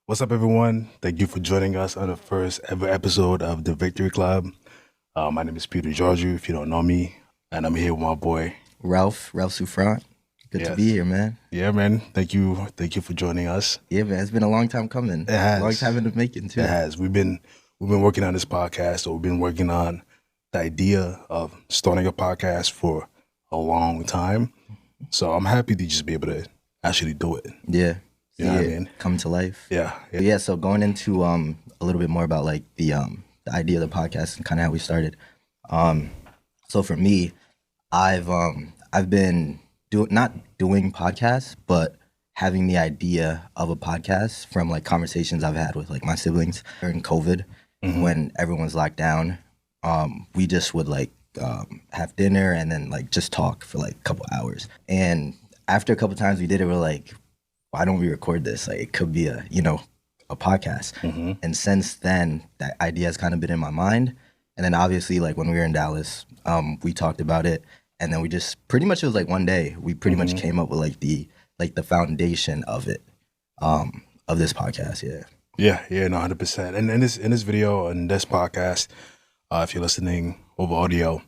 What's up, everyone? Thank you for joining us on the first ever episode of the Victory Club. My name is Peter Jarjou, if you don't know me, and I'm here with my boy. Ralph Souffrant. Good to be Yes. here, man. Yeah, man. Thank you for joining us. Yeah, man. It's been a long time coming. It has. Long time in the making, too. It has. We've been working on this podcast, or we've been working on the idea of starting a podcast for a long time. So I'm happy to just be able to actually do it. Yeah. You know what I mean? Come to life. Yeah. But yeah, so going into a little bit more about like the idea of the podcast and kind of how we started. So for me, I've been not doing podcasts, but having the idea of a podcast from like conversations I've had with like my siblings during COVID when everyone's locked down. We just would like have dinner and then like just talk for like a couple hours. And after a couple times we did it, we're like, why don't we record this? Like it could be a podcast. And since then, that idea has kind of been in my mind. And then obviously, like when we were in Dallas, we talked about it, and then we just pretty much it was like one day we pretty much came up with like the foundation of it, of this podcast. Yeah, no, 100%. And in this video and this podcast, if you're listening over audio,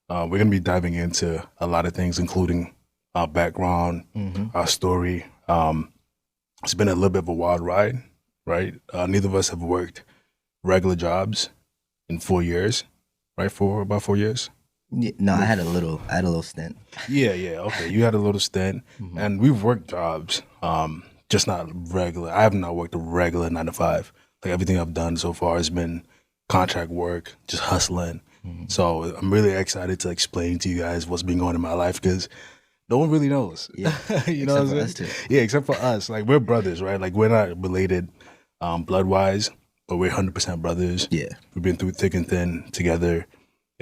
we're gonna be diving into a lot of things, including our background, our story. It's been a little bit of a wild ride, right? Neither of us have worked regular jobs in 4 years, right? For about 4 years. No, I had a little stint. Yeah, okay. You had a little stint, and we've worked jobs, just not regular. I have not worked a regular 9 to 5. Like everything I've done so far has been contract work, just hustling. So I'm really excited to explain to you guys what's been going on in my life because no one really knows. Yeah, you know what I'm except for saying? us two. Yeah, except for us. Like we're brothers, right? Like we're not related blood-wise, but we're 100% brothers. Yeah. We've been through thick and thin together.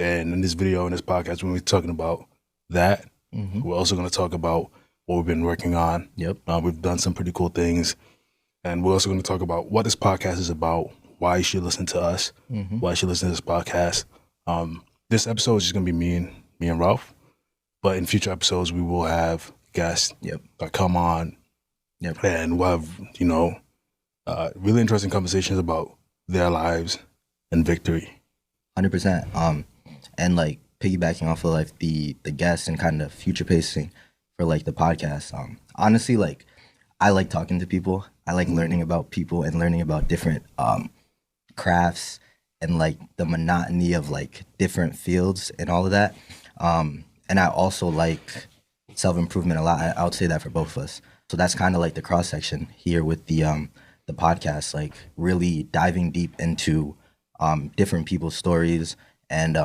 And in this video, in this podcast, when we're talking about that, we're also going to talk about what we've been working on. Yep. We've done some pretty cool things. And we're also going to talk about what this podcast is about, why you should listen to us, why you should listen to this podcast. This episode is just going to be me and Ralph. But in future episodes, we will have guests that come on. Yep. And we'll have, really interesting conversations about their lives and victory. 100%. And like piggybacking off of like the guests and kind of future pacing for like the podcast. Honestly, like I like talking to people. I like learning about people and learning about different crafts and like the monotony of like different fields and all of that. And I also like self-improvement a lot. I would say that for both of us. So that's kind of like the cross section here with the podcast, like really diving deep into different people's stories and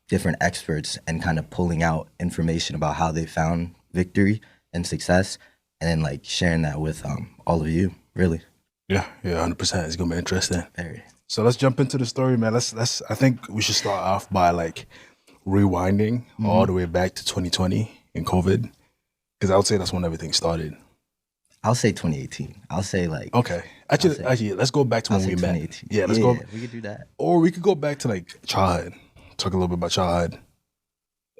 different experts and kind of pulling out information about how they found victory and success and then like sharing that with all of you, really. Yeah, 100%. It's gonna be interesting. Very. So let's jump into the story, man. Let's. I think we should start off by like rewinding all the way back to 2020 and COVID, because I would say that's when everything started. I'll say 2018. I'll say like Okay, actually, let's go back to I'll when say we met. 2018. Yeah, let's go. We could do that. Or we could go back to like childhood, talk a little bit about childhood,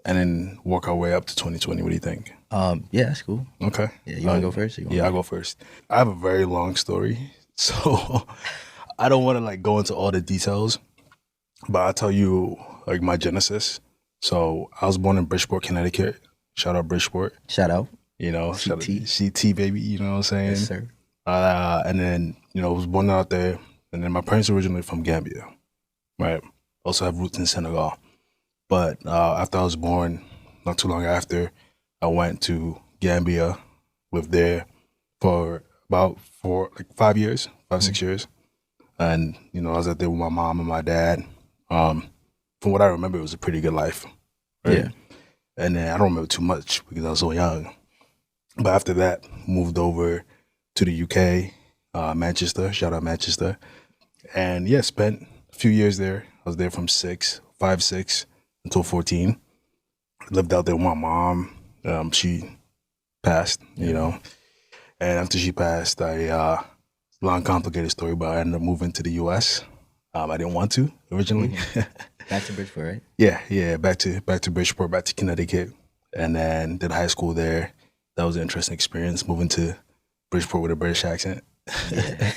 and then work our way up to 2020. What do you think? Yeah, that's cool. Okay. Yeah, you want to go first? Yeah, I'll go first. I have a very long story, so I don't want to like go into all the details, but I'll tell you like my genesis. So I was born in Bridgeport, Connecticut. Shout out Bridgeport. Shout out. Shout out CT. CT baby. You know what I'm saying? Yes, sir. And then I was born out there, and then my parents are originally from Gambia, right? Also have roots in Senegal. But after I was born, not too long after, I went to Gambia, lived there for about 5 years, 6 years. And, I was out there with my mom and my dad. From what I remember, it was a pretty good life. Right? Yeah. And then I don't remember too much because I was so young. But after that, moved over to the UK, Manchester, shout out Manchester. And yeah, spent a few years there. I was there from 5, 6 until 14. Lived out there with my mom. She passed, And after she passed, long complicated story, but I ended up moving to the US. I didn't want to originally. Back to Bridgeport, right? Yeah, back to Bridgeport, back to Connecticut, and then did high school there. That was an interesting experience, moving to Bridgeport with a British accent. Yeah,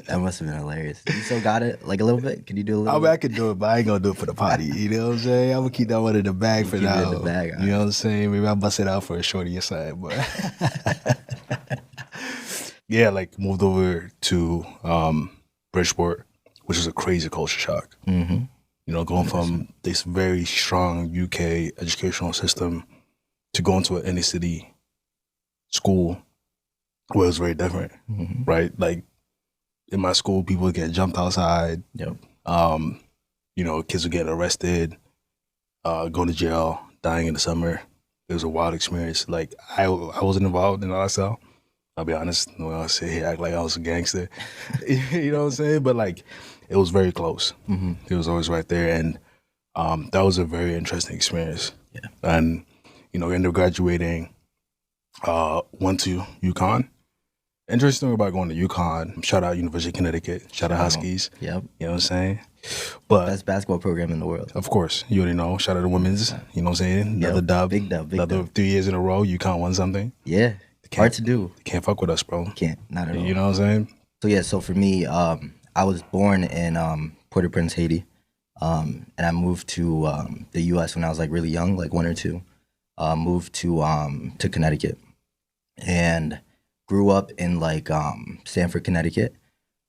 that must have been hilarious. You still got it, like a little bit? Can you do a I little mean, I bit? could do it, but I ain't gonna do it for the potty. You know what I'm saying? I'm gonna keep that one in the bag You for keep it in now. the bag. You know what I'm saying? Maybe I'll bust it out for a shorty or something. But yeah, like moved over to Bridgeport, which is a crazy culture shock. Mm-hmm. You know, going from this very strong UK educational system to going to an inner city school where it was very different, right? Like in my school, people would get jumped outside. Yep. You know, kids would get arrested, go to jail, dying in the summer. It was a wild experience. Like I wasn't involved in RSL. I'll be honest. No one sit here act like I was a gangster. You know what I'm saying? But like, it was very close. It was always right there, and that was a very interesting experience. Yeah. And you know, ended up graduating. Went to UConn. Interesting about going to UConn. Shout out University of Connecticut. Shout out Huskies. Yep. You know what I'm saying? But Best basketball program in the world. of course, you already know. Shout out to women's. You know what I'm saying? Another dub. Big dub. Big Another dub. 3 years in a row. UConn won something. Yeah. Hard to do. Can't fuck with us, bro. Can't. Not at all. You know what I'm saying? So yeah. So for me, I was born in Port-au-Prince, Haiti, and I moved to the U.S. when I was like really young, like 1 or 2. Moved to Connecticut, and grew up in like Stamford, Connecticut,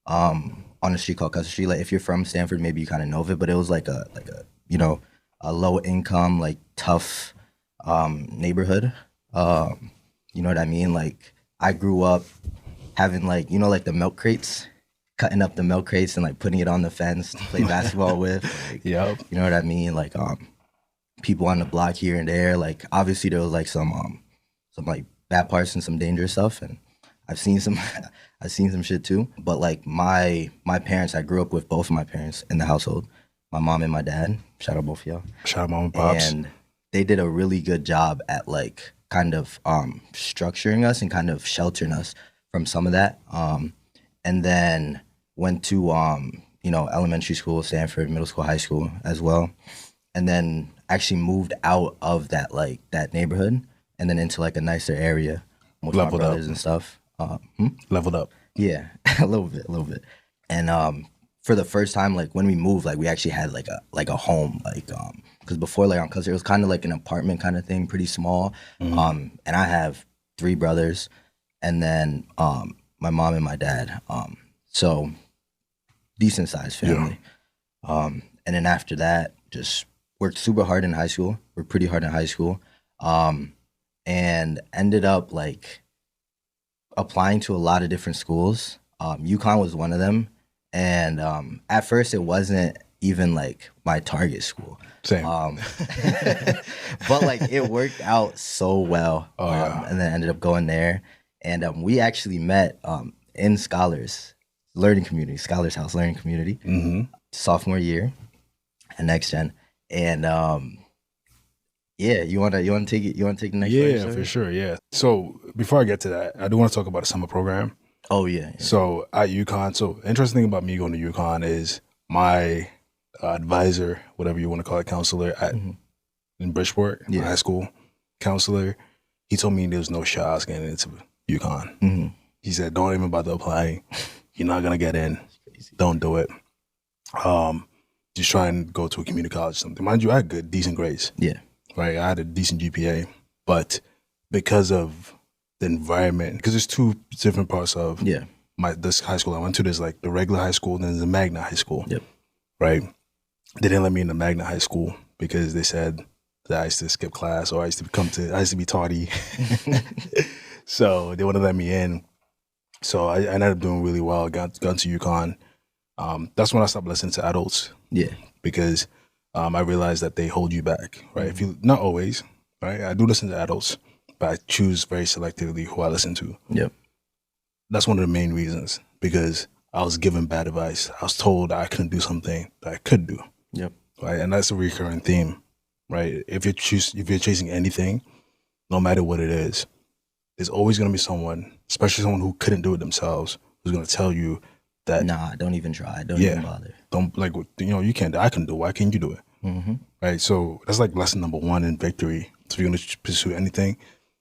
on a street called Custer Street. Like if you're from Stamford, maybe you kind of know of it, but it was like a you know, a low income, like tough neighborhood. You know what I mean? Like I grew up having like, you know, like the milk crates, cutting up the milk crates and like putting it on the fence to play basketball with. Like, Yep. you know what I mean? Like people on the block here and there. Like obviously there was like some like bad parts and some dangerous stuff, and I've seen some I've seen some shit too. But like my parents, I grew up with both of my parents in the household, my mom and my dad. Shout out both of y'all. Shout out mom and pops. And they did a really good job at like kind of structuring us and kind of sheltering us from some of that. And then went to you know, elementary school, Stanford, middle school, high school as well. And then actually moved out of that like that neighborhood and then into like a nicer area with Leveled my up. brothers and stuff. Leveled up. Yeah, a little bit. And for the first time, like when we moved, like we actually had like a home, like because before like because it was kind of like an apartment kind of thing, pretty small. And I have 3 brothers, and then my mom and my dad. So decent sized family. And then after that, just worked super hard in high school. Worked pretty hard in high school. And ended up like applying to a lot of different schools. UConn was one of them. And at first it wasn't even like my target school. Same. But like it worked out so well. And then ended up going there. And we actually met in Scholars Learning Community, Scholars House Learning Community, sophomore year at Next Gen. And yeah, you wanna take it? You wanna take the next? Yeah, for sure. Yeah. So before I get to that, I do want to talk about the summer program. Oh yeah. So at UConn, so interesting thing about me going to UConn is my advisor, whatever you want to call it, counselor in Bridgeport, my high school counselor. He told me there's no shot I was getting into UConn. He said, "Don't even bother applying. You're not gonna get in. Don't do it. Just try and go to a community college or something." Mind you, I had decent grades. Yeah. Right, I had a decent GPA, but because of the environment, because there's 2 different parts of this high school I went to. There's like the regular high school, and then there's the Magna High School. Yep. Right. They didn't let me in the Magna High School because they said that I used to skip class or I used to be tardy. So they wouldn't let me in. So I ended up doing really well. Got to UConn. That's when I stopped listening to adults. Yeah. Because I realized that they hold you back, right? If you not always, right? I do listen to adults, but I choose very selectively who I listen to. Yep. That's one of the main reasons, because I was given bad advice. I was told I couldn't do something that I could do. Yep. Right, and that's a recurring theme, right? If you're chasing anything, no matter what it is, there's always going to be someone, especially someone who couldn't do it themselves, who's going to tell you that, nah, don't even try. Don't even bother. Don't, like, you know, you can't. I can do it. Why can't you do it? Right. So that's like lesson number 1 in victory. So if you're going to pursue anything,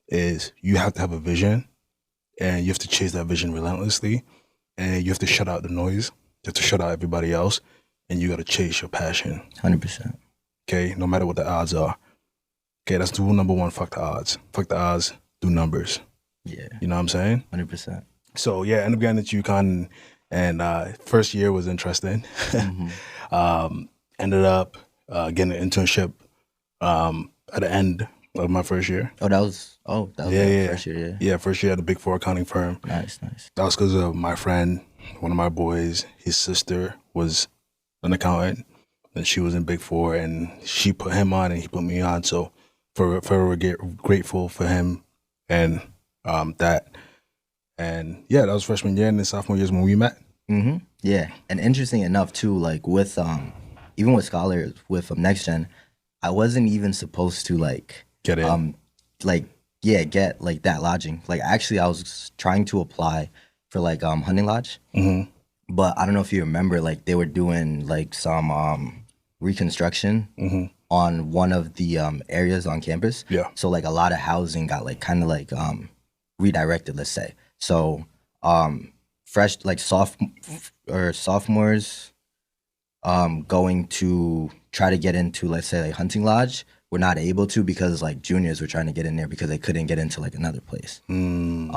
is you have to have a vision, and you have to chase that vision relentlessly. and you have to shut out the noise. You have to shut out everybody else, and you got to chase your passion. 100%. Okay, no matter what the odds are. Okay, that's rule number one. Fuck the odds. Fuck the odds. Do numbers. Yeah. You know what I'm saying? 100%. So yeah, I ended up getting into UConn, and first year was interesting. Ended up getting an internship at the end of my first year. That was the first year, yeah. Yeah, first year at a Big Four accounting firm. Nice. That was because of my friend, one of my boys, his sister was an accountant, and she was in Big Four, and she put him on, and he put me on. So forever grateful for him and that. And yeah, that was freshman year, and then sophomore year is when we met. Mm-hmm. Yeah, and interesting enough too, like with even with scholars with Next Gen, I wasn't even supposed to like Get in. Get like that lodging. Like actually, I was trying to apply for like hunting lodge, but I don't know if you remember, like they were doing like some reconstruction on one of the areas on campus. Yeah. So like a lot of housing got like kind of like redirected, let's say. So fresh like sophomores going to try to get into, let's say, like hunting lodge were not able to because like juniors were trying to get in there because they couldn't get into like another place. And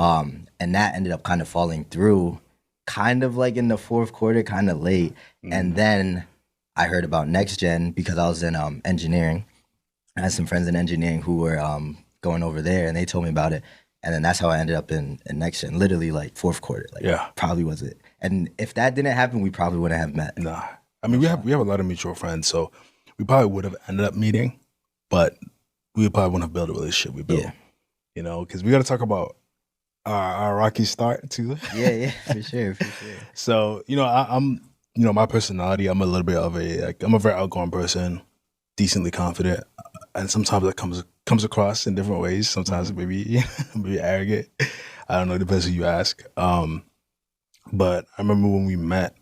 that ended up kind of falling through kind of like in the fourth quarter, kind of late. And then I heard about Next Gen because I was in engineering. I had some friends in engineering who were going over there, and they told me about it. And then that's how I ended up in Next Gen, literally like fourth quarter. Like, probably was it. And if that didn't happen, we probably wouldn't have met. Nah. I mean, we have a lot of mutual friends, so we probably would have ended up meeting, but we probably wouldn't have built a relationship we built. Yeah. You know, because we got to talk about our rocky start too. Yeah, for sure. So, you know, I'm my personality, I'm a little bit of I'm a very outgoing person, decently confident, and sometimes that comes across in different ways. Sometimes maybe arrogant. I don't know, it depends who you ask. But I remember when we met,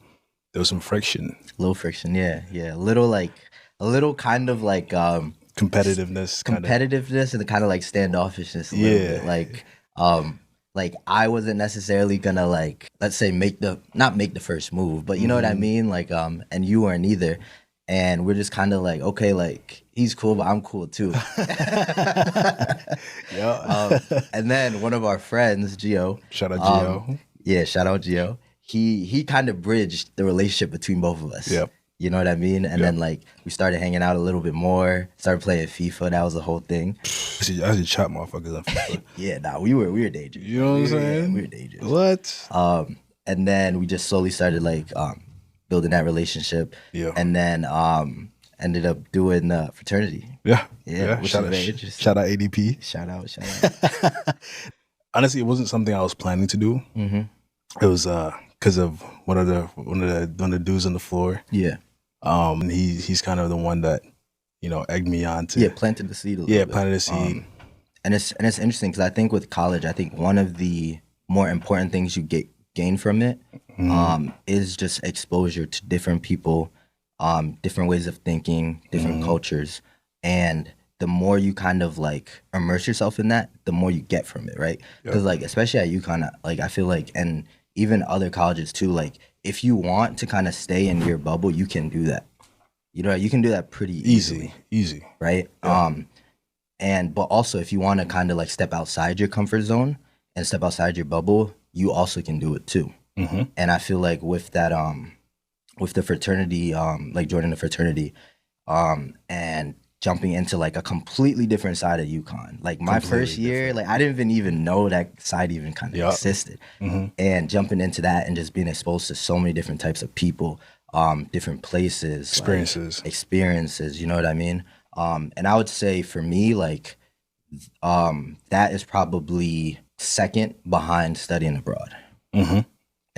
there was some friction. A little friction, yeah. A little kind of like competitiveness and the kind of like standoffishness a little bit. Like I wasn't necessarily gonna like, let's say not make the first move, but you know what I mean? Like and you weren't either. And we're just kind of like, okay, like he's cool, but I'm cool too. And then one of our friends, Gio. Shout out Gio. Yeah, shout out Gio. He kind of bridged the relationship between both of us. Yep. You know what I mean? And then like we started hanging out a little bit more, started playing FIFA. That was the whole thing. I should chat motherfuckers on FIFA. Yeah, we were dangerous. You know what I'm saying? We were dangerous. What? And then we just slowly started like building that relationship. Yeah. And then ended up doing fraternity. Yeah. Which is very interesting. Shout out ADP. Shout out. Honestly, it wasn't something I was planning to do. It was because of one of the dudes on the floor. Yeah. And he's kind of the one that, egged me on to. Yeah, planted the seed a little bit. Planted the seed. And it's interesting because I think with college, I think one of the more important things you gain from it is just exposure to different people, different ways of thinking, different cultures. And the more you kind of like immerse yourself in that, the more you get from it, right? Because like, especially at UConn, like I feel like, and even other colleges too, like if you want to kind of stay in your bubble, you can do that. You know, you can do that pretty easily. Easy. Right? Yeah. But also if you want to kind of like step outside your comfort zone and step outside your bubble, you also can do it too. And I feel like with that, with the fraternity, like joining the fraternity, and jumping into like a completely different side of UConn. Like my first year, like I didn't even know that side even kind of existed. And jumping into that and just being exposed to so many different types of people, different places, experiences, you know what I mean? And I would say for me, like that is probably second behind studying abroad.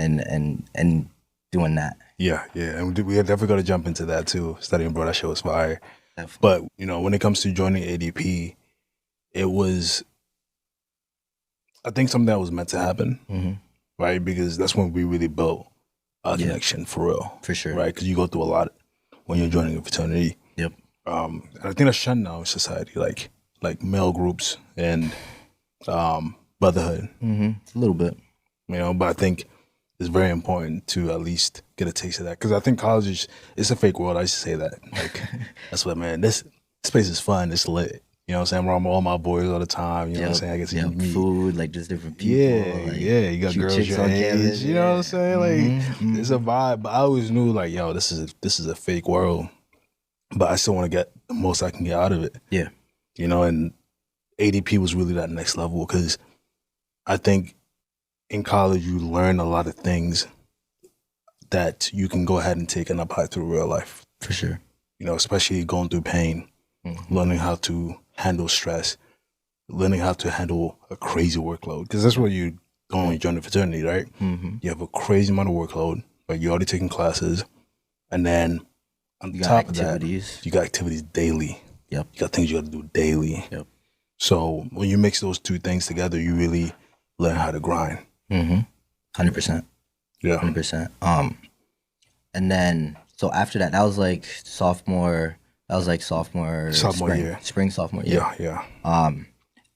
And doing that. Yeah. And we definitely got to jump into that too. Studying abroad, that shit was fire. Definitely. But, when it comes to joining ADP, it was, I think, something that was meant to happen, right? Because that's when we really built a connection for real. For sure. Right? Because you go through a lot when you're joining a fraternity. Yep. And I think that's shunned now in society, like male groups and brotherhood. A little bit. But I think it's very important to at least get a taste of that. Because I think college it's a fake world. I used to say that. Like, that's what, man, this place is fun. It's lit. You know what I'm saying? I'm around with all my boys all the time. You know what I'm saying? I get to meet food, like just different people. Yeah, like, yeah. You got cute girls chicks your on age. campus. You know what I'm saying? Like, it's a vibe. But I always knew, like, yo, this is a fake world. But I still want to get the most I can get out of it. Yeah. You know, and ADP was really that next level because I think in college you learn a lot of things that you can go ahead and take and apply to real life. For sure. You know, especially going through pain, learning how to handle stress, learning how to handle a crazy workload. Because that's what you do when you join the fraternity, right? You have a crazy amount of workload, but you're already taking classes. And then on top of that, you got activities daily. Yep. You got things you got to do daily. Yep. So when you mix those two things together, you really learn how to grind. 100%. Yeah. 100%. And then, so after that, that was like sophomore year. Spring sophomore year. Yeah.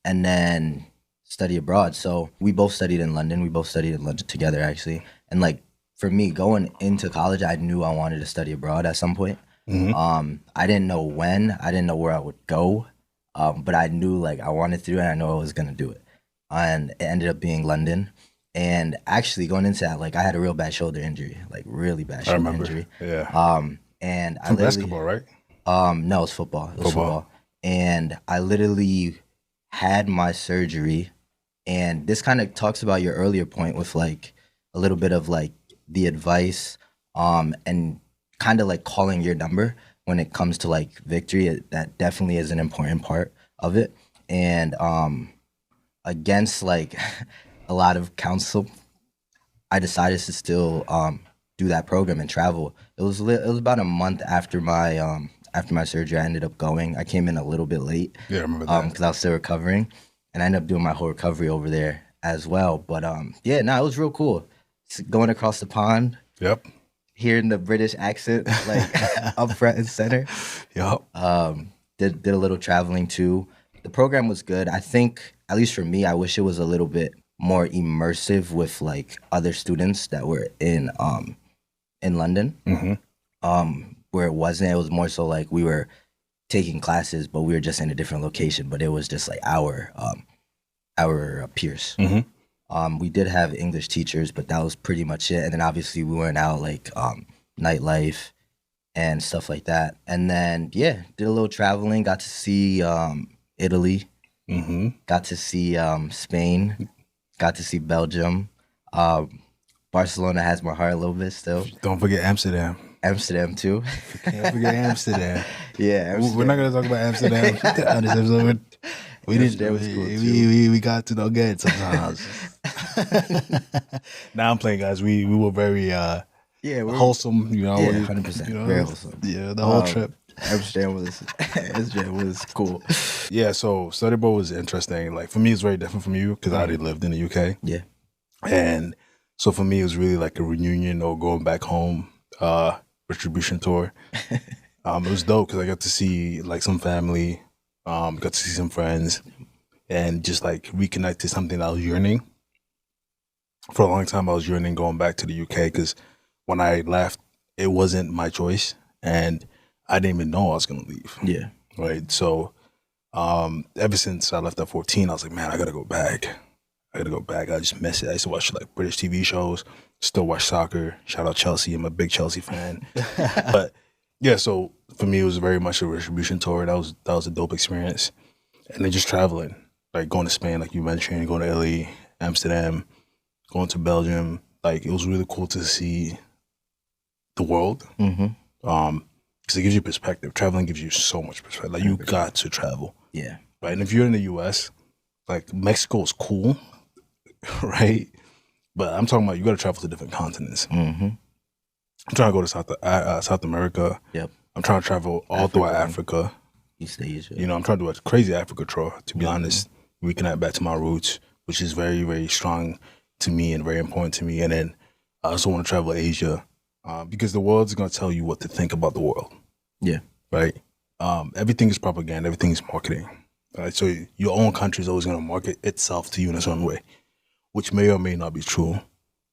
And then study abroad. So we both studied in London. We both studied in London together, actually. And like, for me, going into college, I knew I wanted to study abroad at some point. I didn't know when, I didn't know where I would go, but I knew like I wanted to, and I know I was gonna do it. And it ended up being London. And actually going into that, like I had a real bad shoulder injury, like really bad shoulder injury. Yeah. And I From basketball, right? No, it was football. It was football. And I literally had my surgery, and this kind of talks about your earlier point with like a little bit of like the advice, and kind of like calling your number when it comes to like victory. That definitely is an important part of it. And against like a lot of counsel, I decided to still do that program and travel. It was about a month after my surgery. I ended up going. I came in a little bit late. Yeah, I remember that. Because I was still recovering, and I ended up doing my whole recovery over there as well. But it was real cool. Going across the pond. Yep. Hearing the British accent like up front and center. Yep. Did a little traveling too. The program was good. I think, at least for me, I wish it was a little bit more immersive with like other students that were in London. Where it wasn't. It was more so like we were taking classes, but we were just in a different location. But it was just like our peers. We did have English teachers, but that was pretty much it. And then obviously we went out like nightlife and stuff like that. And then did a little traveling. Got to see Italy. Got to see Spain. Got to see Belgium. Barcelona has my heart a little bit still. Don't forget Amsterdam. Amsterdam too. Can't forget Amsterdam. Yeah, Amsterdam. We're not gonna talk about Amsterdam. We got to know good sometimes. Now I'm playing, guys. We were very we're wholesome. You know, 100%. You know, very wholesome. Yeah, the whole trip. Amsterdam was cool. Yeah, so study abroad was interesting. Like for me, it's very different from you because I already lived in the UK. Yeah, and so for me, it was really like a reunion or going back home. Retribution tour. It was dope because I got to see like some family, got to see some friends, and just like reconnect to something that I was yearning. For a long time, I was yearning going back to the UK because when I left, it wasn't my choice, and I didn't even know I was gonna leave. Yeah. Right. So, ever since I left at 14, I was like, man, I gotta go back. I just miss it. I used to watch like British TV shows. Still watch soccer. Shout out Chelsea. I'm a big Chelsea fan. But yeah, so for me, it was very much a retribution tour. That was a dope experience. And then just traveling, like going to Spain, like you mentioned, going to Italy, Amsterdam, going to Belgium. Like it was really cool to see the world. Because it gives you perspective. Traveling gives you so much perspective. Like you got to travel. Yeah. Right. And if you're in the US, like Mexico is cool, right? But I'm talking about you got to travel to different continents. I'm trying to go to South America. Yep. I'm trying to travel all throughout Africa. East Asia. You know, I'm trying to do a crazy Africa tour, to be honest. Reconnect back to my roots, which is very, very strong to me and very important to me. And then I also want to travel Asia because the world's going to tell you what to think about the world. Yeah. Right? Everything is propaganda. Everything is marketing. Right? So your own country is always going to market itself to you in a certain way, which may or may not be true.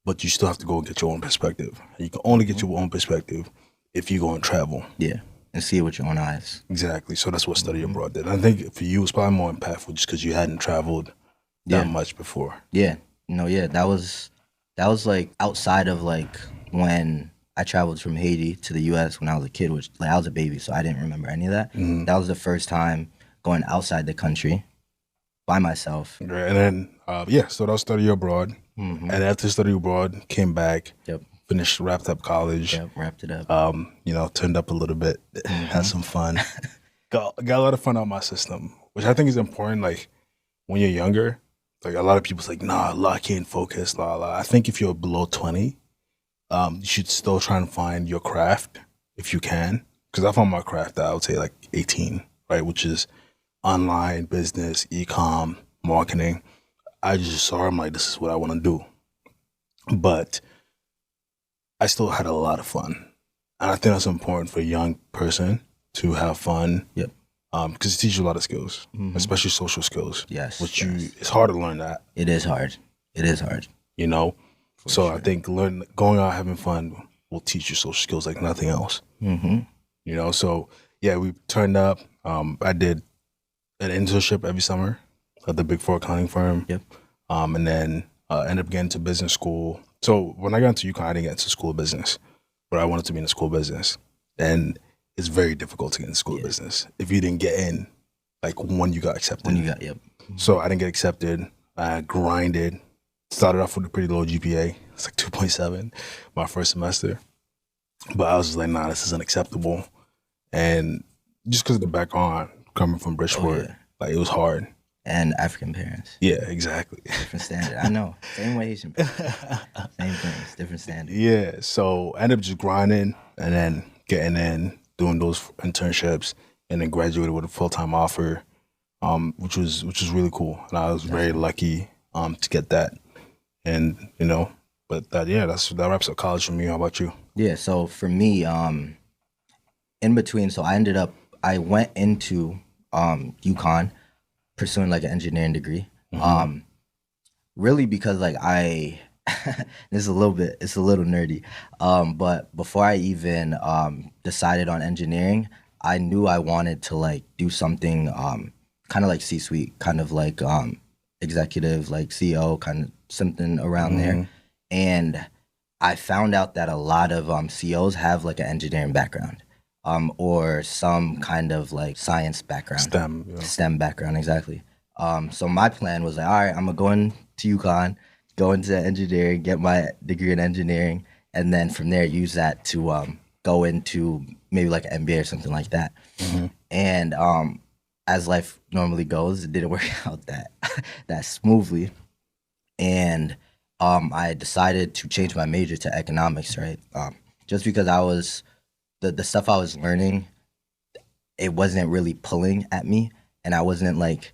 but you still have to go and get your own perspective. And you can only get your own perspective if you go and travel. Yeah, and see it with your own eyes. Exactly. So that's what study abroad did. And I think for you, it's probably more impactful just because you hadn't traveled that much before. Yeah. That was like outside of like when I traveled from Haiti to the U.S. when I was a kid, which like I was a baby, so I didn't remember any of that. That was the first time going outside the country by myself. Right. And then, so that was study abroad. And after study abroad, came back, wrapped up college. Yep, wrapped it up. Turned up a little bit, had some fun. got a lot of fun out of my system, which I think is important. Like, when you're younger, like a lot of people's like, nah, I can't focus, I think if you're below 20, you should still try and find your craft if you can. Because I found my craft at, I would say, like 18, right? Which is online business, e-com, marketing. I just saw I'm like, this is what I want to do. But I still had a lot of fun. And I think that's important for a young person to have fun. Yep. Because it teaches you a lot of skills, especially social skills. Yes. It's hard to learn that. It is hard. You know? I think going out having fun will teach you social skills like nothing else. You know, so yeah, we turned up. I did an internship every summer at the Big Four accounting firm. Yep. And then ended up getting to business school. So when I got into UConn, I didn't get into school of business, but I wanted to be in the school of business. And it's very difficult to get in school of business if you didn't get in, like when you got accepted. So I didn't get accepted. I grinded. Started off with a pretty low GPA. It's like 2.7 my first semester. But I was just like, nah, this is unacceptable. And just because of the background coming from Bridgeport, like it was hard. And African parents. Yeah, exactly. Different standard. I know. Same way Asian parents. Same things, different standard. Yeah, so I ended up just grinding and then getting in, doing those internships, and then graduated with a full-time offer, which was really cool. And I was very lucky to get that. And, but that wraps up college for me. How about you? Yeah, so for me, in between, so I went into UConn pursuing like an engineering degree. Really because like it's a little nerdy. But before I even decided on engineering, I knew I wanted to like do something kind of like C-suite, kind of like executive, like CEO, kind of something around there. And I found out that a lot of CEOs have like an engineering background. Or some kind of like science background. STEM background, exactly. So my plan was like, all right, I'm gonna go into UConn, go into engineering, get my degree in engineering, and then from there use that to go into maybe like an MBA or something like that. And as life normally goes, it didn't work out that smoothly. And I decided to change my major to economics, right? Just because the stuff I was learning, it wasn't really pulling at me, and I wasn't like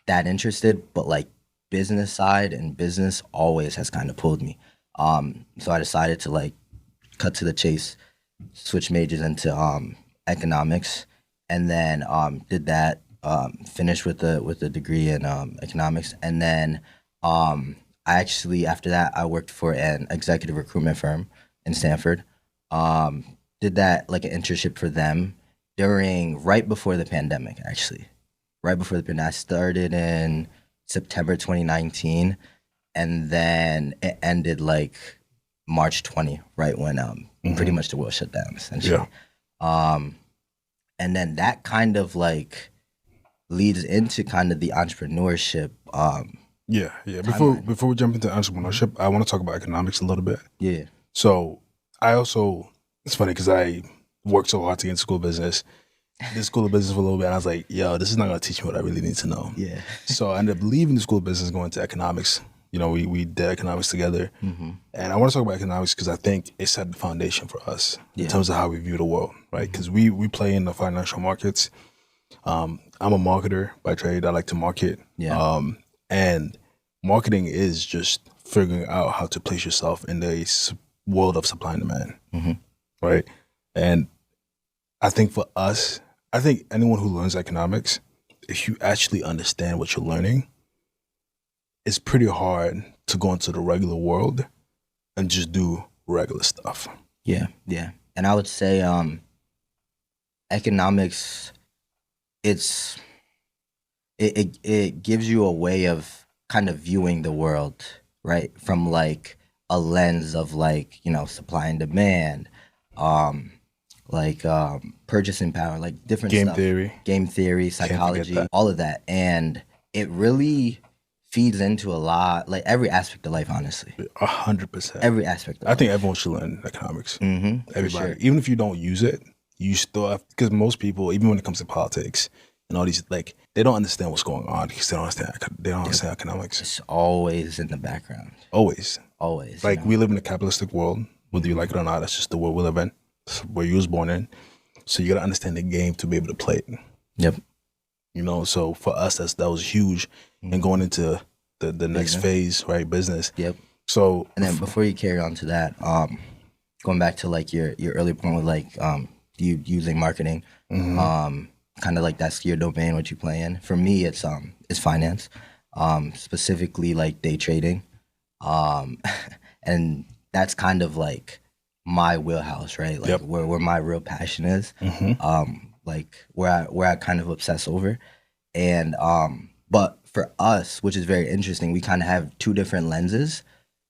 that interested, but like business side and business always has kind of pulled me. So I decided to like cut to the chase, switch majors into economics, and then did that, finished with the degree in economics, and then I actually after that I worked for an executive recruitment firm in Stanford. Did that like an internship for them right before the pandemic, actually. Right before the pandemic. I started in September 2019, and then it ended like March 20, right when pretty much the world shut down, essentially. And then that kind of like leads into kind of the entrepreneurship. Before we jump into entrepreneurship, I want to talk about economics a little bit. Yeah. So it's funny because I worked so hard to get into school of business. Did school of business for a little bit, and I was like, yo, this is not going to teach me what I really need to know. Yeah. So I ended up leaving the school of business, going to economics. We did economics together. And I want to talk about economics because I think it set the foundation for us in terms of how we view the world, right? Because we play in the financial markets. I'm a marketer by trade. I like to market. And marketing is just figuring out how to place yourself in the world of supply and demand, right? And I think for us, anyone who learns economics, if you actually understand what you're learning, it's pretty hard to go into the regular world and just do regular stuff. Yeah. And I would say economics, it gives you a way of kind of viewing the world, right? From like a lens of like, supply and demand, purchasing power, like different Game stuff. theory. Game theory, psychology, all of that. And it really feeds into a lot, like every aspect of life, honestly. 100%. Every aspect of I life. think everyone should learn economics. Everybody. Sure. Even if you don't use it, you still have, because most people, even when it comes to politics and all these, like, they don't understand what's going on because they don't understand economics. It's always in the background. Always. Like, we live in a capitalistic world, whether you like it or not. That's just the world we live in. It's where you was born in. So you got to understand the game to be able to play it. Yep. So for us, that was huge. And going into the next phase, right? Business. Yep. So, and then before you carry on to that, going back to like your early point with like you using marketing, kind of like that's your domain, what you play in. For me, it's finance, specifically like day trading, and that's kind of like my wheelhouse, right? Like where my real passion is, like where I kind of obsess over, and but for us, which is very interesting, we kind of have two different lenses,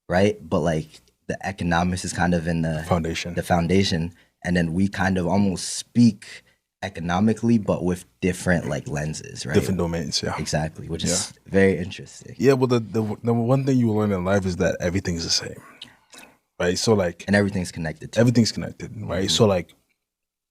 right? But like the economics is kind of in the foundation, and then we kind of almost speak economically, but with different like lenses, right? Different domains, yeah. Exactly, which is very interesting. Yeah, well, the one thing you will learn in life is that everything's the same, right? So like, and everything's connected. Everything's connected, right? So like,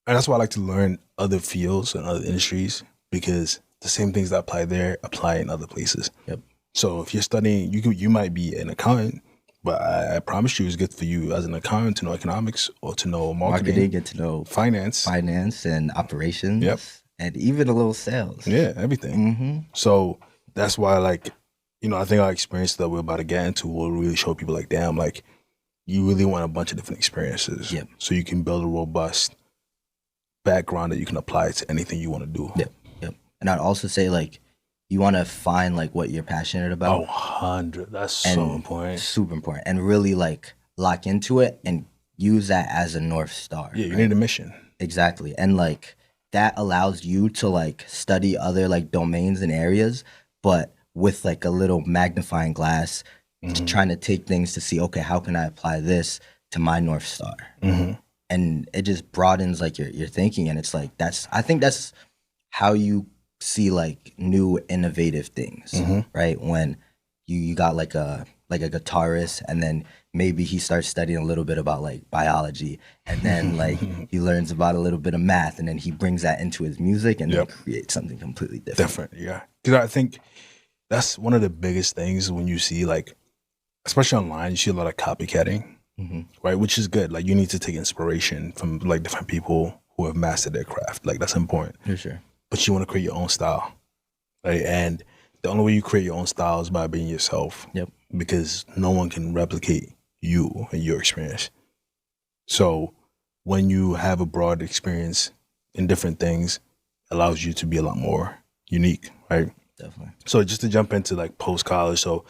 and that's why I like to learn other fields and other industries, because the same things that apply there apply in other places. Yep. So if you're studying, you might be an accountant, but I promise you it's good for you as an accountant to know economics or to know marketing, get to know finance and operations, and even a little sales. Yeah, everything. So that's why, like, I think our experience that we're about to get into will really show people like, damn, like, you really want a bunch of different experiences. Yep. So you can build a robust background that you can apply to anything you want to do. Yep. And I'd also say, like, you want to find like what you're passionate about. 100. That's so important. Super important. And really like lock into it and use that as a North Star. Yeah, you need a mission. Exactly. And like that allows you to like study other like domains and areas, but with like a little magnifying glass, trying to take things to see, okay, how can I apply this to my North Star? And it just broadens like your thinking. And it's like, I think that's how you see like new innovative things, right? When you got like a guitarist, and then maybe he starts studying a little bit about like biology, and then like he learns about a little bit of math, and then he brings that into his music, and then creates something completely different. Yeah, because I think that's one of the biggest things when you see, like, especially online, you see a lot of copycatting, right? Which is good. Like, you need to take inspiration from like different people who have mastered their craft. Like, that's important. For sure. But you want to create your own style, right? And the only way you create your own style is by being yourself. Yep. Because no one can replicate you and your experience. So when you have a broad experience in different things, it allows you to be a lot more unique, right? Definitely. So just to jump into like post-college, so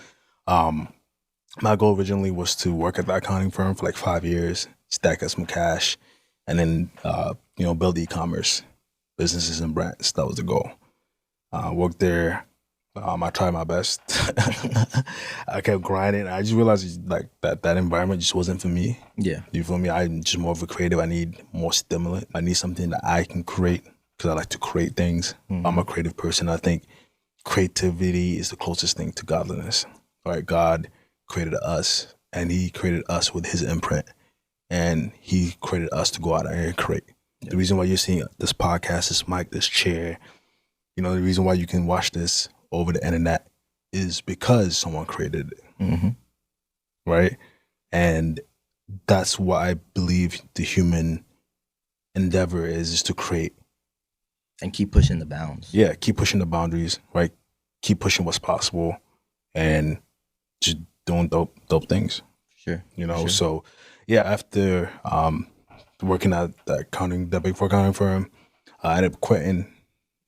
my goal originally was to work at the accounting firm for like 5 years, stack up some cash, and then build e-commerce businesses and brands. That was the goal. Worked there. I tried my best. I kept grinding. I just realized like that environment just wasn't for me. Yeah. You feel me? I'm just more of a creative. I need more stimulant. I need something that I can create because I like to create things. I'm a creative person. I think creativity is the closest thing to godliness. Right? God created us, and he created us with his imprint, and he created us to go out there and create. The reason why you're seeing this podcast, this mic, this chair, the reason why you can watch this over the internet is because someone created it. Right? And that's what I believe the human endeavor is to create. And keep pushing the bounds. Yeah, keep pushing the boundaries, right? Keep pushing what's possible and just doing dope things. Sure. So yeah, after working at the Big Four accounting firm, I ended up quitting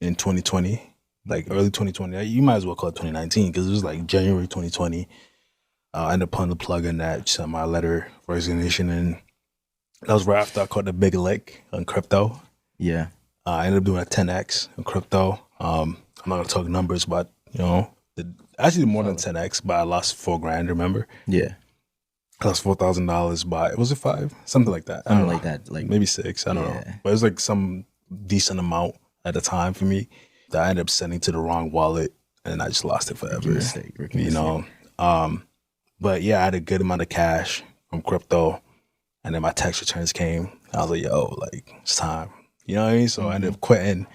in 2020, like early 2020. You might as well call it 2019 because it was like January 2020. I ended up putting the plug in that, sent my letter of resignation, and that was right after I caught the big lick on crypto. Yeah. I ended up doing a 10x on crypto. I'm not gonna talk numbers, but actually more than 10x, but I lost $4,000. Remember? Yeah. I lost $4,000 by, was it 5? Something like that. Something like that. Like maybe 6. I don't know. But it was like some decent amount at the time for me that I ended up sending to the wrong wallet, and I just lost it forever. Rookie mistake. But yeah, I had a good amount of cash from crypto, and then my tax returns came. I was like, yo, like, it's time. You know what I mean? So I ended up quitting,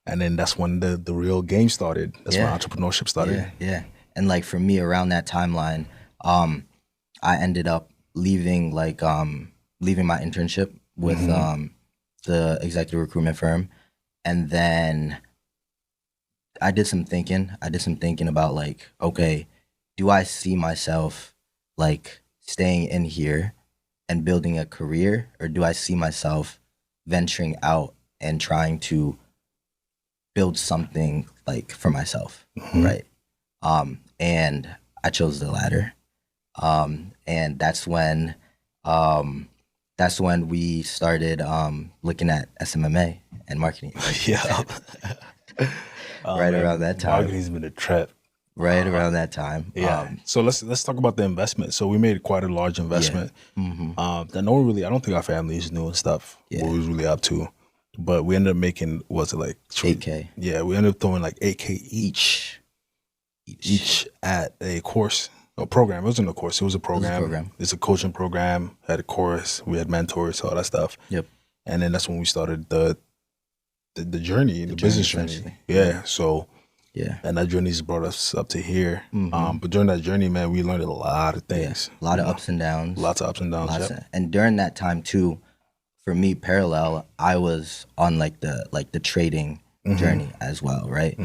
and then that's when the real game started. That's when entrepreneurship started. Yeah. And like for me, around that timeline, I ended up leaving my internship with the executive recruitment firm, and then I did some thinking. About like, okay, do I see myself like staying in here and building a career, or do I see myself venturing out and trying to build something like for myself, right? And I chose the latter. And that's when we started looking at SMMA and marketing. Yeah. Right around that time. Marketing's been a trap. Right around that time. Yeah. So let's talk about the investment. So we made quite a large investment. That no one really, I don't think our families knew and stuff. What we was really up to. But we ended up making, was it like $8K? Yeah, we ended up throwing like $8K each at a course. A program. It wasn't a course. It was a program. It's a coaching program. Had a course. We had mentors, all that stuff. Yep. And then that's when we started the journey, the business journey. Yeah. So and that journey's brought us up to here. But during that journey, man, we learned a lot of things. A lot of ups and downs. Lots of ups and downs. And during that time too, for me, parallel, I was on like the trading journey as well, right?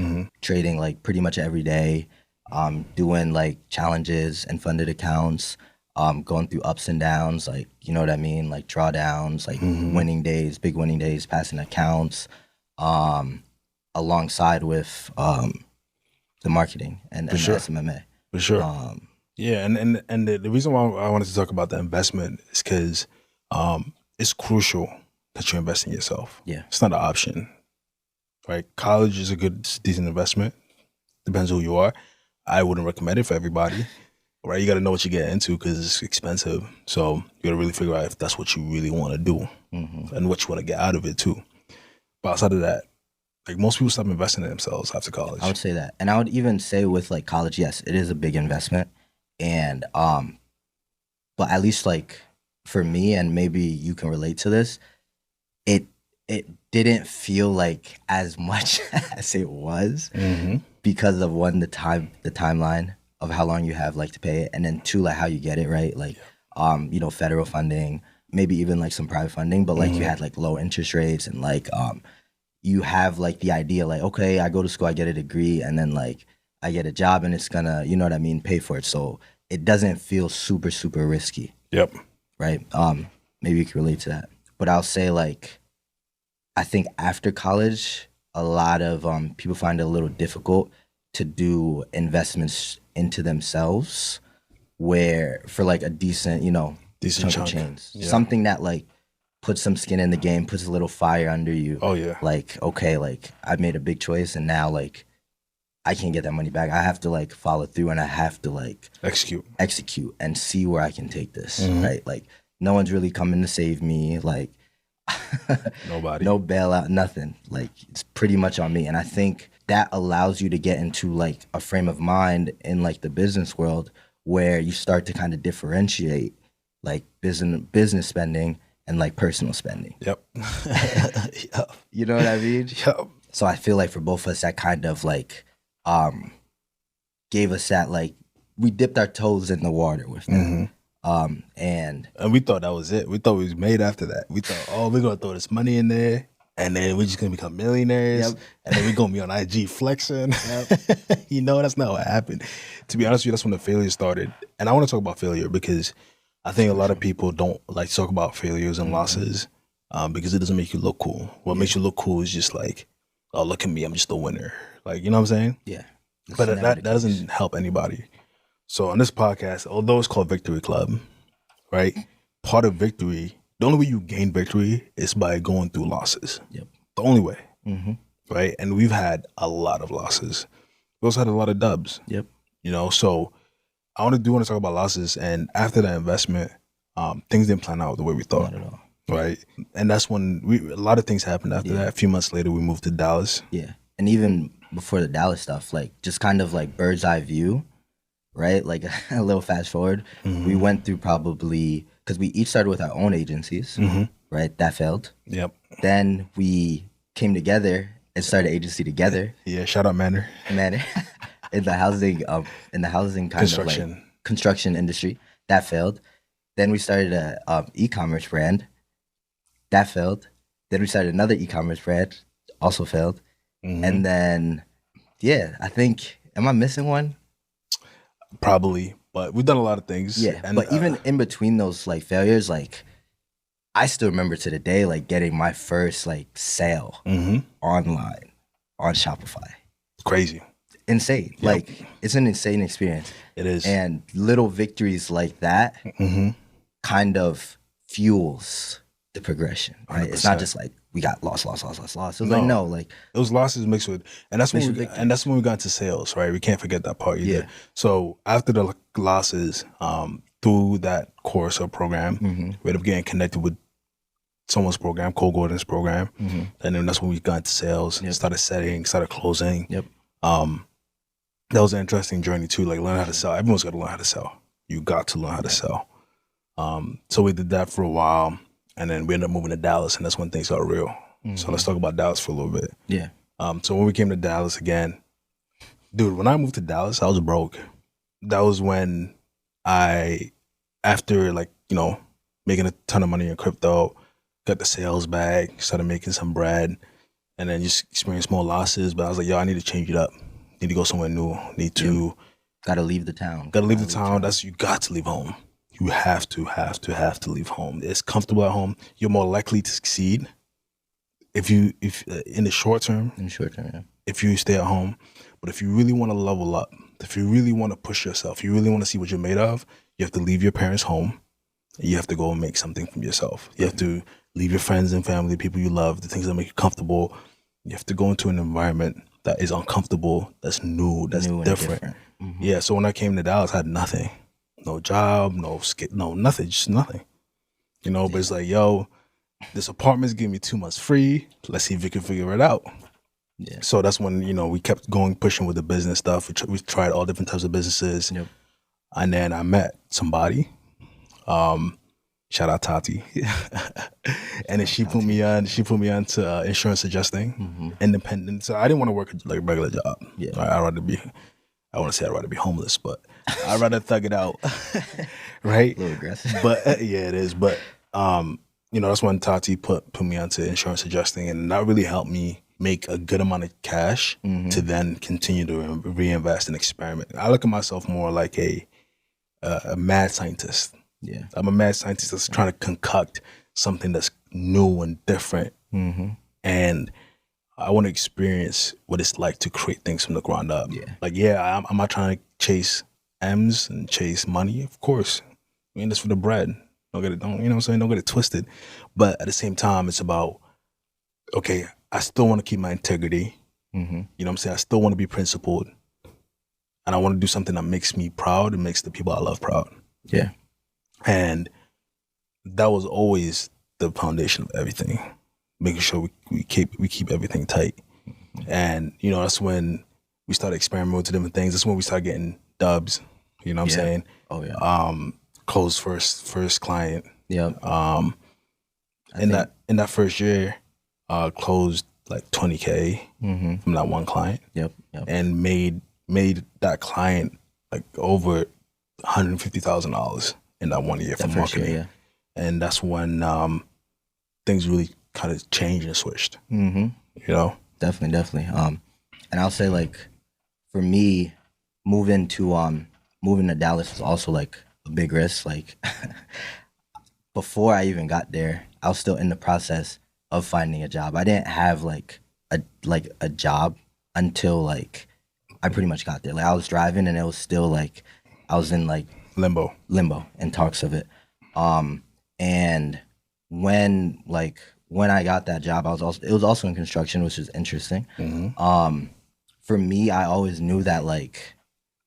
Trading like pretty much every day. Doing like challenges and funded accounts, going through ups and downs, like, you know what I mean? Like drawdowns, like winning days, big winning days, passing accounts, alongside with the marketing and the SMMA. For sure. And the reason why I wanted to talk about the investment is because it's crucial that you invest in yourself. Yeah. It's not an option, right? College is a good, decent investment. Depends who you are. I wouldn't recommend it for everybody, right? You got to know what you get into because it's expensive. So you got to really figure out if that's what you really want to do and what you want to get out of it too. But outside of that, like most people stop investing in themselves after college. I would say that. And I would even say with like college, yes, it is a big investment. And, but at least like for me, and maybe you can relate to this, it didn't feel like as much as it was. Because of one, the timeline of how long you have like to pay it, and then two, like how you get it, right? Like, federal funding, maybe even like some private funding, but like you had like low interest rates, and like you have like the idea like, okay, I go to school, I get a degree, and then like I get a job, and it's gonna, you know what I mean, pay for it. So it doesn't feel super, super risky. Yep. Right. Maybe you can relate to that, but I'll say like, I think after college, a lot of people find it a little difficult to do investments into themselves, where for like a decent chunk of change, something that like puts some skin in the game, puts a little fire under you. Oh yeah. Like, okay, like I made a big choice, and now like I can't get that money back. I have to like follow through, and I have to like execute and see where I can take this. Right. Like no one's really coming to save me. Like nobody, no bailout, nothing. Like it's pretty much on me. And I think that allows you to get into like a frame of mind in like the business world where you start to kind of differentiate like business spending and like personal spending. Yep. Yep. You know what I mean? Yep. So I feel like for both of us, that kind of like gave us that, like we dipped our toes in the water with that. And we thought that was it. We thought we was made after that. We thought, oh, we're gonna throw this money in there, and then we're just gonna become millionaires, and then we're gonna be on IG flexing. That's not what happened. To be honest with you, that's when the failure started. And I want to talk about failure because I think a lot of people don't like to talk about failures and losses because it doesn't make you look cool. What makes you look cool is just like, oh, look at me, I'm just a winner. Like, you know what I'm saying? Yeah. But that doesn't help anybody. So on this podcast, although it's called Victory Club, right? Part of victory, the only way you gain victory is by going through losses. Yep. The only way, Mm-hmm. right? And we've had a lot of losses. We also had a lot of dubs. Yep. So I want to talk about losses. And after that investment, things didn't plan out the way we thought. Not at all. Right. And that's when a lot of things happened after that. A few months later, we moved to Dallas. Yeah. And even before the Dallas stuff, like just kind of like bird's eye view, right? Like a little fast forward, we went through probably, because we each started with our own agencies, right? That failed. Yep. Then we came together and started agency together. Yeah. Shout out Manor. In the housing kind Construction. of like construction industry. That failed. Then we started a e-commerce brand. That failed. Then we started another e-commerce brand. Also failed. And then, I think, am I missing one? Probably, but we've done a lot of things. Yeah, and, but even in between those like failures, like I still remember to the day like getting my first like sale online on Shopify. Crazy. Insane. Yep. Like it's an insane experience. It is. And little victories like that kind of fuels the progression, right? 100%. It's not just like we got lost. It was like no, like those losses mixed with, and that's when we got into sales, right? We can't forget that part either. Yeah. So after the losses, through that course or program, we ended up getting connected with someone's program, Cole Gordon's program, and then that's when we got into sales, started setting, started closing. Yep. That was an interesting journey too. Like learn how to sell. Everyone's got to learn how to sell. You got to learn how to sell. So we did that for a while. And then we ended up moving to Dallas, and that's when things got real. So let's talk about Dallas for a little bit. Yeah. So when we came to Dallas again, dude, when I moved to Dallas, I was broke. That was when after like, making a ton of money in crypto, got the sales bag, started making some bread, and then just experienced more losses. But I was like, I need to change it up. Need to go somewhere new. Gotta leave the town. Gotta leave the town. You got to leave home. You have to leave home. It's comfortable at home. You're more likely to succeed if in the short term. Yeah. If you stay at home, but if you really want to level up, if you really want to push yourself, you really want to see what you're made of, you have to leave your parents' home. And you have to go and make something from yourself. You have to leave your friends and family, people you love, the things that make you comfortable. You have to go into an environment that is uncomfortable, that's new, that's different. Yeah. So when I came to Dallas, I had nothing. No job, no nothing, just nothing. But it's like, this apartment's giving me 2 months free. Let's see if we can figure it out. Yeah. So that's when, we kept pushing with the business stuff. We tried all different types of businesses. Yep. And then I met somebody. Shout out Tati. And then she put me on to insurance adjusting, independent. So I didn't want to work like a regular job. Yeah. I'd rather be homeless, but I'd rather thug it out. Right? A little aggressive. But yeah, it is. But that's when Tati put me onto insurance adjusting, and that really helped me make a good amount of cash to then continue to reinvest and experiment. I look at myself more like a mad scientist. Yeah. I'm a mad scientist that's trying to concoct something that's new and different. And I want to experience what it's like to create things from the ground up. Yeah. Like, I'm not trying to chase M's and chase money. Of course. I mean, that's for the bread. Don't get it twisted. But at the same time, it's about, okay, I still want to keep my integrity. You know what I'm saying? I still want to be principled. And I want to do something that makes me proud and makes the people I love proud. Yeah. And that was always the foundation of everything, making sure we keep everything tight. And that's when we started experimenting with different things. That's when we started getting dubs. You know what I'm saying? Oh yeah. Closed first client. Yeah. In that first year, closed like $20K from that one client. Yep. And made that client like over $150,000 in that 1 year from marketing. Year, yeah. And that's when things really kind of changed and switched. Definitely. And I'll say like for me, moving to Dallas was also like a big risk. Like before I even got there, I was still in the process of finding a job. I didn't have like a job until like I pretty much got there. Like I was driving and it was still like I was in like Limbo. and talks of it. And when I got that job, it was also in construction, which is interesting. For me, I always knew that like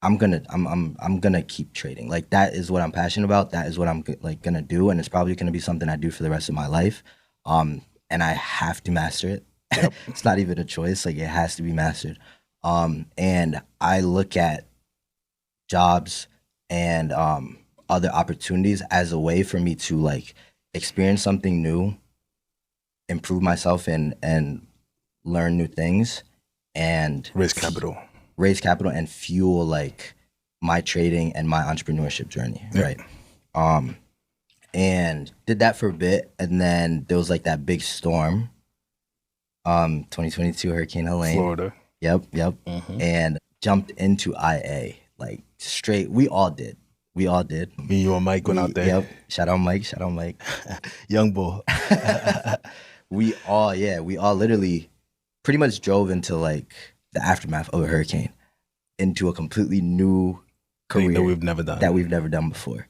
I'm gonna keep trading. Like that is what I'm passionate about. That is what I'm like gonna do, and it's probably gonna be something I do for the rest of my life. And I have to master it. Yep. It's not even a choice. Like it has to be mastered. And I look at jobs and other opportunities as a way for me to like experience something new, improve myself, and learn new things, and Raise capital and fuel like my trading and my entrepreneurship journey. Yep. Right. And did that for a bit, and then there was like that big storm, 2022 Hurricane Helene, Florida. Yep. And jumped into IA like straight. We all did. Me, you, and Mike went out there. Yep. Shout out Mike. Young bull. We all literally pretty much drove into like the aftermath of a hurricane into a completely new career that we've never done before.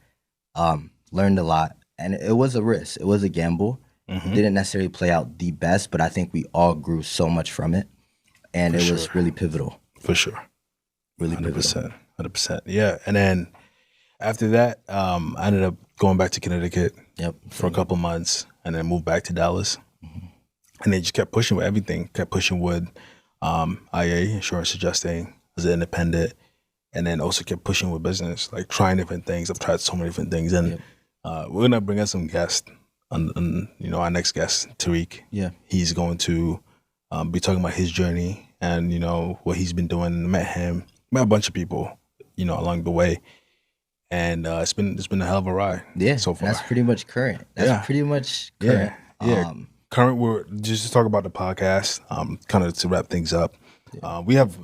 Learned a lot, and it was a risk. It was a gamble. Didn't necessarily play out the best, but I think we all grew so much from it, and it was really pivotal. For sure. Really 100%, pivotal. 100%. Yeah, and then after that, I ended up going back to Connecticut for a couple months, and then moved back to Dallas. And they just kept pushing with everything. Kept pushing with IA, insurance adjusting, as an independent, and then also kept pushing with business, like trying different things. I've tried so many different things, and we're gonna bring in some guests. On our next guest, Tariq. Yeah, he's going to be talking about his journey and what he's been doing. Met a bunch of people, along the way, and it's been a hell of a ride. Yeah, so far. That's pretty much current. Yeah. Current. We're just to talk about the podcast. Kind of to wrap things up. We have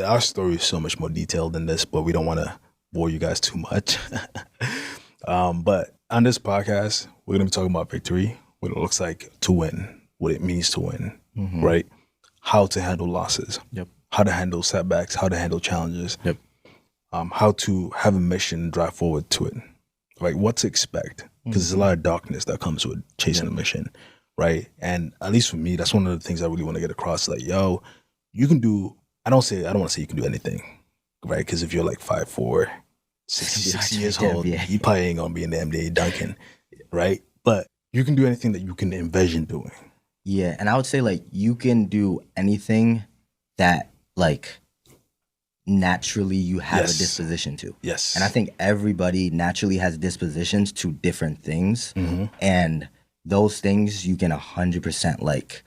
our story is so much more detailed than this, but we don't want to bore you guys too much. But on this podcast, we're going to be talking about victory, what it looks like to win, what it means to win, right? How to handle losses, how to handle setbacks, how to handle challenges, how to have a mission and drive forward to it, right? What to expect, because there's a lot of darkness that comes with chasing a mission, right? And at least for me, that's one of the things I really want to get across. Like, yo, you can do, I don't want to say you can do anything, right? Because if you're like 5'4", 60 years old, you probably ain't gonna be in the NBA dunking, right? But you can do anything that you can envision doing. Yeah, and I would say like you can do anything that like naturally you have a disposition to. Yes. And I think everybody naturally has dispositions to different things, and those things you can 100% like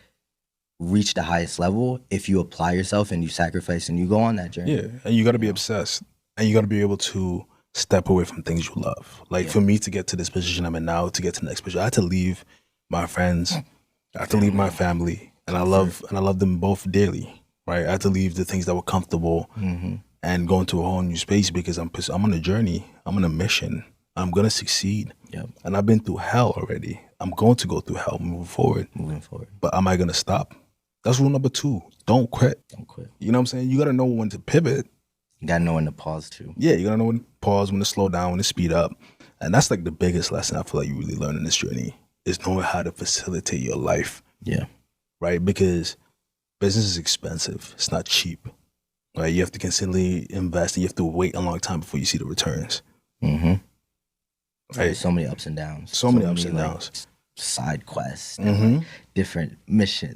reach the highest level if you apply yourself and you sacrifice and you go on that journey. Yeah, and you got to be obsessed, and you got to be able to step away from things you love. Like for me to get to this position I'm in now, to get to the next position, I had to leave my friends, I had to leave my family, and I love them both dearly, right? I had to leave the things that were comfortable and go into a whole new space because I'm on a journey, I'm on a mission, I'm gonna succeed, and I've been through hell already. I'm going to go through hell moving forward. But am I gonna stop? That's rule number 2. Don't quit. You know what I'm saying? You gotta know when to pivot. You gotta know when to pause too. Yeah, you gotta know when to pause, when to slow down, when to speed up. And that's like the biggest lesson I feel like you really learn in this journey is knowing how to facilitate your life. Yeah. Right? Because business is expensive. It's not cheap. Right? You have to consistently invest, and you have to wait a long time before you see the returns. Right? There's so many ups and downs. So many ups and downs. Side quests and like different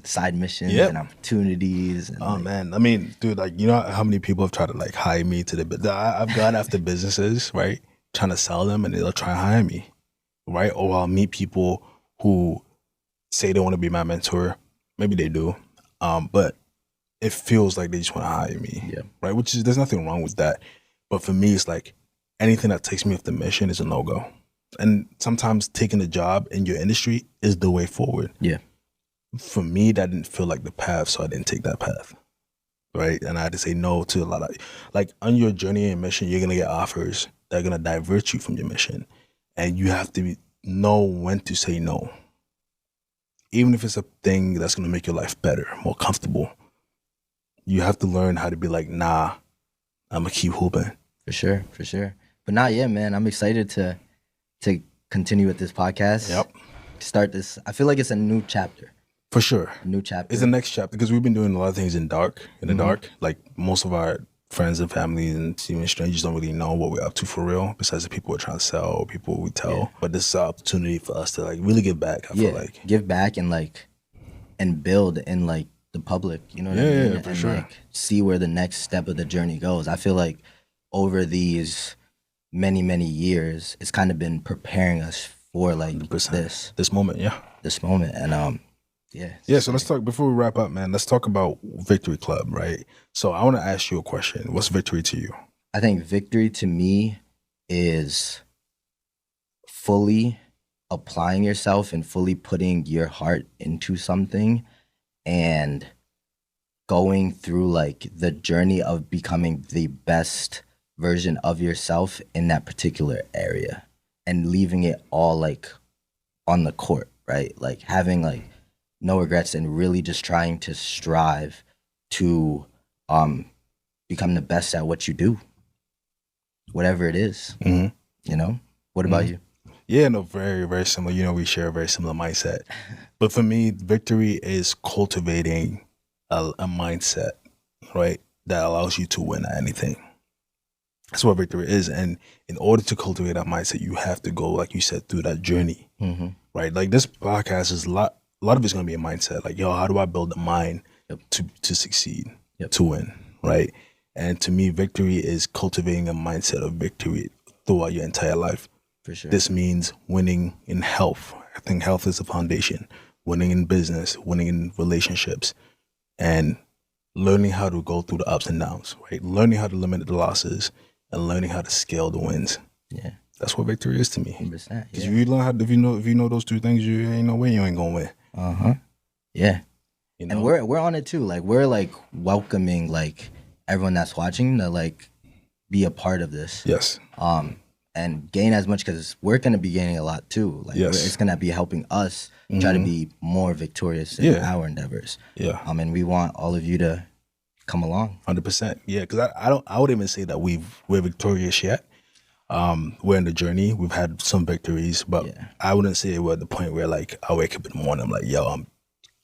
side missions and opportunities. And man, I mean, dude, like, you know how many people have tried to like hire me to I've gone after businesses, right? Trying to sell them, and they'll try and hire me, right? Or I'll meet people who say they want to be my mentor. Maybe they do, but it feels like they just want to hire me, right? Which is, there's nothing wrong with that. But for me, it's like anything that takes me off the mission is a no-go. And sometimes taking a job in your industry is the way forward. Yeah. For me, that didn't feel like the path, so I didn't take that path. Right? And I had to say no to a lot of, like, on your journey and mission, you're going to get offers that are going to divert you from your mission. And you have to know when to say no. Even if it's a thing that's going to make your life better, more comfortable. You have to learn how to be like, nah, I'm going to keep hooping. For sure. But not yet, man. I'm excited to continue with this podcast. Yep. Start this. I feel like it's a new chapter. For sure. A new chapter. It's the next chapter because we've been doing a lot of things in the dark. Like most of our friends and family and even strangers don't really know what we're up to for real, besides the people we're trying to sell or people we tell. Yeah. But this is an opportunity for us to like really give back, I feel like. Give back and build in like the public, you know what I mean? Yeah, for sure. Like see where the next step of the journey goes. I feel like over these many, many years, it's kind of been preparing us for like this moment, This moment. And so let's talk, before we wrap up, man, let's talk about Victory Club, right? So I want to ask you a question. What's victory to you? I think victory to me is fully applying yourself and fully putting your heart into something and going through like the journey of becoming the best version of yourself in that particular area and leaving it all like on the court, right? Like having like no regrets and really just trying to strive to become the best at what you do, whatever it is. You know, what about you? Yeah, no, very, very similar. You know, we share a very similar mindset. But for me, victory is cultivating a mindset, right, that allows you to win at anything. That's what victory is. And in order to cultivate that mindset, you have to go, like you said, through that journey, right? Like this podcast is a lot of it's going to be a mindset. Like, yo, how do I build a mind to succeed, to win, right? And to me, victory is cultivating a mindset of victory throughout your entire life. For sure. This means winning in health. I think health is the foundation. Winning in business, winning in relationships, and learning how to go through the ups and downs, right? Learning how to limit the losses and learning how to scale the wins. Yeah. That's what victory is to me. 100%. Because if you learn how, if you know those two things, you ain't no way you ain't gonna win. Yeah. You know? And we're on it too. Like we're like welcoming like everyone that's watching to like be a part of this. Yes. And gain as much, because we're gonna be gaining a lot too. Like it's gonna be helping us try to be more victorious in our endeavors. Yeah. And we want all of you to come along. 100%. Yeah, because I would even say that we're victorious yet. We're in the journey. We've had some victories, but I wouldn't say we're at the point where like I wake up in the morning, I'm like, yo, I'm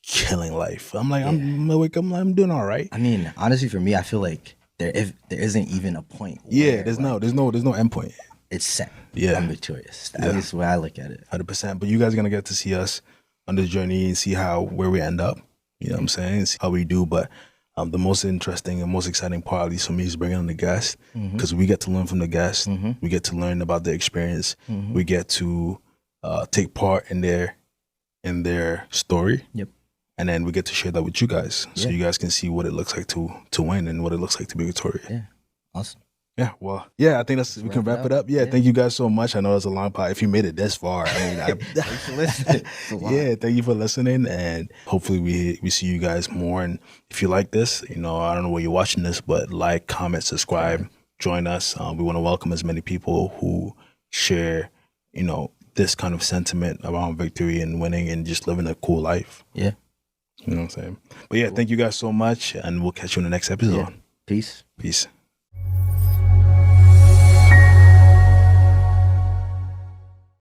killing life. I'm like, I'm doing all right. I mean, honestly, for me, I feel like there isn't even a point. There's no end point. It's set. Yeah. I'm victorious. At least the way I look at it. 100%. But you guys are gonna get to see us on the journey and see where we end up. You know what I'm saying? See how we do. But the most interesting and most exciting part, at least for me, is bringing on the guests, because we get to learn from the guests. We get to learn about their experience. We get to take part in their story. Yep. And then we get to share that with you guys, so you guys can see what it looks like to win and what it looks like to be victorious. Yeah. Awesome. Yeah, well, I think we can wrap it up. Yeah, thank you guys so much. I know it's a long part. If you made it this far, I mean, thanks for listening. Yeah, thank you for listening, and hopefully we see you guys more. And if you like this, I don't know where you're watching this, but like, comment, subscribe, join us. We want to welcome as many people who share, this kind of sentiment around victory and winning and just living a cool life. Yeah. You know what I'm saying? But yeah, thank you guys so much, and we'll catch you in the next episode. Yeah. Peace. Peace.